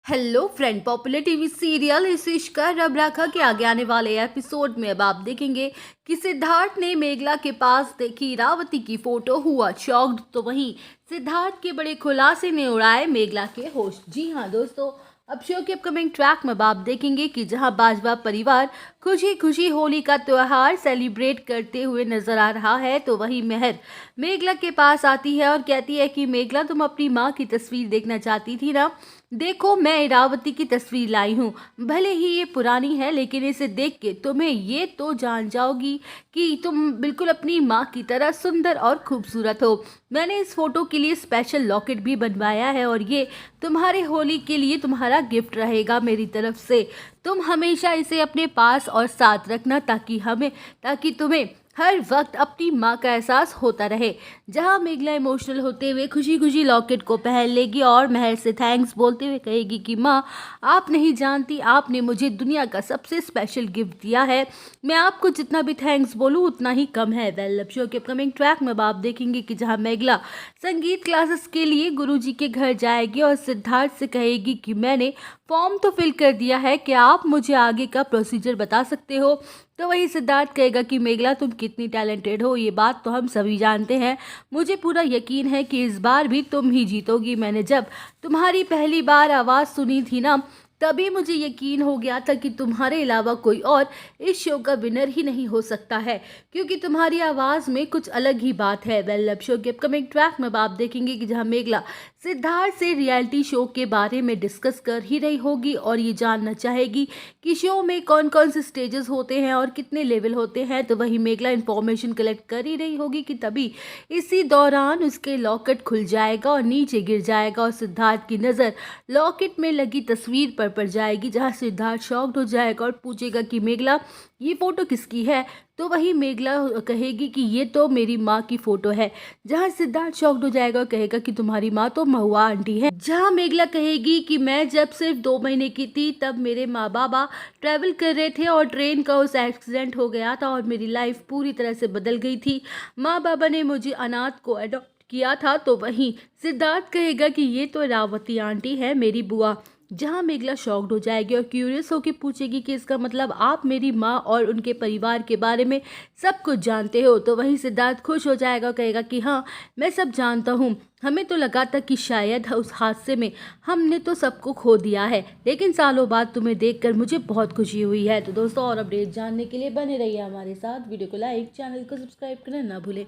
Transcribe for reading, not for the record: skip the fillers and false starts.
Hello friend, popular TV serial इस इश्क का रब राखा के आगे आने वाले एपिसोड में अब आप देखेंगे कि सिद्धार्थ ने मेघला के पास देखी इरावती की फोटो, हुआ शॉक्ड। तो वहीं सिद्धार्थ के बड़े खुलासे ने उड़ाए मेघला के होश। जी हाँ दोस्तों, अब शो के अपकमिंग ट्रैक में अब आप देखेंगे कि जहां बाजवा परिवार खुशी खुशी होली का त्योहार सेलिब्रेट करते हुए नजर आ रहा है, तो वहीं मेहर मेघला के पास आती है और कहती है कि मेघला, तुम अपनी माँ की तस्वीर देखना चाहती थी ना, देखो मैं इरावती की तस्वीर लाई हूँ। भले ही ये पुरानी है, लेकिन इसे देख के तुम्हें ये तो जान जाओगी कि तुम बिल्कुल अपनी माँ की तरह सुंदर और खूबसूरत हो। मैंने इस फोटो के लिए स्पेशल लॉकेट भी बनवाया है और ये तुम्हारे होली के लिए तुम्हारा गिफ्ट रहेगा मेरी तरफ से। तुम हमेशा इसे अपने पास और साथ रखना ताकि तुम्हें हर वक्त अपनी माँ का एहसास होता रहे। जहाँ मेघला इमोशनल होते हुए खुशी खुशी लॉकेट को पहन लेगी और मेहर से थैंक्स बोलते हुए कहेगी कि माँ, आप नहीं जानती, आपने मुझे दुनिया का सबसे स्पेशल गिफ्ट दिया है। मैं आपको जितना भी थैंक्स बोलूँ उतना ही कम है। वेल, अब शो के अपकमिंग ट्रैक में आप देखेंगे कि जहाँ मेघला संगीत क्लासेस के लिए गुरुजी के घर जाएगी और सिद्धार्थ से कहेगी कि मैंने फॉर्म तो फिल कर दिया है, क्या आप मुझे आगे का प्रोसीजर बता सकते हो। तो वही सिद्धार्थ कहेगा कि मेघला, तुम कितनी टैलेंटेड हो ये बात तो हम सभी जानते हैं। मुझे पूरा यकीन है कि इस बार भी तुम ही जीतोगी। मैंने जब तुम्हारी पहली बार आवाज़ सुनी थी ना, तभी मुझे यकीन हो गया था कि तुम्हारे अलावा कोई और इस शो का विनर ही नहीं हो सकता है, क्योंकि तुम्हारी आवाज़ में कुछ अलग ही बात है। वेल, अब शो के अपकमिंग ट्रैक में आप देखेंगे कि जहां मेघला सिद्धार्थ से रियलिटी शो के बारे में डिस्कस कर ही रही होगी और ये जानना चाहेगी कि शो में कौन कौन से स्टेजेस होते हैं और कितने लेवल होते हैं। तो वही मेघला इंफॉर्मेशन कलेक्ट कर ही रही होगी कि तभी इसी दौरान उसके लॉकेट खुल जाएगा और नीचे गिर जाएगा और सिद्धार्थ की नज़र लॉकेट में लगी तस्वीर पर पड़ जाएगी, जहां सिद्धार्थ शॉक्ड हो जाएगा और पूछेगा कि मेघला, ये फोटो किसकी है। तो वही मेघला कहेगी कि ये तो मेरी माँ की फोटो है, जहाँ सिद्धार्थ शॉक्ड हो जाएगा और कहेगा कि तुम्हारी माँ तो महुआ आंटी है। जहाँ मेघला कहेगी कि मैं जब सिर्फ 2 महीने की थी तब मेरे माँ बाबा ट्रैवल कर रहे थे और ट्रेन का उस एक्सीडेंट हो गया था और मेरी लाइफ पूरी तरह से बदल गई थी। माँ बाबा ने मुझे अनाथ को अडॉप्ट किया था। तो वहीं सिद्धार्थ कहेगा कि ये तो रावती आंटी है, मेरी बुआ। जहां मेघला शॉक्ड हो जाएगी और क्यूरियस होकर पूछेगी कि इसका मतलब आप मेरी माँ और उनके परिवार के बारे में सब कुछ जानते हो। तो वहीं सिद्धार्थ खुश हो जाएगा और कहेगा कि हाँ, मैं सब जानता हूँ। हमें तो लगा था कि शायद उस हादसे में हमने तो सबको खो दिया है, लेकिन सालों बाद तुम्हें देखकर मुझे बहुत खुशी हुई है। तो दोस्तों, और अपडेट जानने के लिए बने रहिए हमारे साथ। वीडियो को लाइक, चैनल को सब्सक्राइब करना ना भूलें।